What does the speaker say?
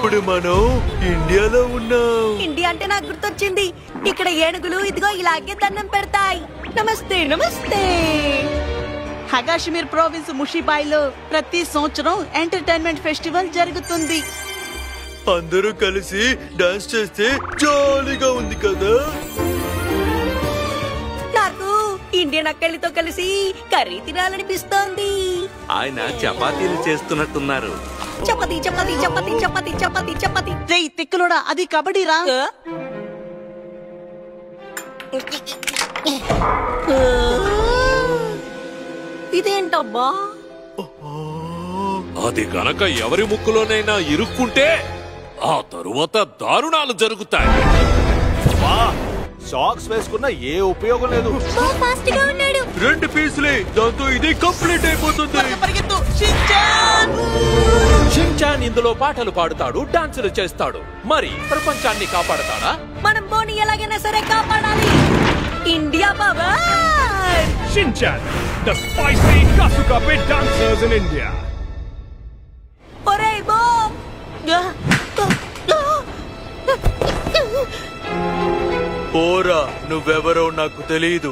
ఇప్పుడు మనం ఇండియాలో ఉన్నాం. ఇండియా అంటే నాకు గుర్తొచ్చింది. ఇక్కడ ఏనుగులు ఇదిగో ఇలాగే దండం పెడతాయి. నమస్తే నమస్తే. హగాషిమీర్ ప్రావిన్స్ ముషిబాయిలో ప్రతి సంవత్సరం ఎంటర్టైన్మెంట్ ఫెస్టివల్ జరుగుతుంది. అందరూ కలిసి డాన్స్ చేస్తే జాలీగా ఉంది కదా. నాకు ఇండియన్ అక్కడితో కలిసి కర్రీ తినాలనిపిస్తోంది. ఆయన చపాతీలు చేస్తున్నట్టున్నారు. చపాతీ చపాతీ చపాతీ చపాతీ చపాతీ చపాతీ. రేయ్ తిక్కులోడా, అది కబడ్డీరా. ఇదేంటబ్బా? అది గనక ఎవరి ముక్కులోనైనా ఇరుక్కుంటే ఆ తరువాత దారుణాలు జరుగుతాయి. సాక్స్ వేసుకున్న ఏ ఉపయోగం లేదు. రెండు పీసులే, దాంతో ఇది కంప్లీట్ అయిపోతుంది. పరిగెత్తు షిన్చాన్. షిన్చాన్ ఇందులో పాటలు పాడుతాడు, డాన్సులు చేస్తాడు. మరి ప్రపంచాన్ని కాపాడతాడా? మనం బోని ఎలాగైనా సరే కాపాడాలి. India power. Shinchan, the spicy Kasuga bit dancers in India. ఒరేయ్ బామ్. పోరా, నువ్వెవరో నాకు తెలియదు.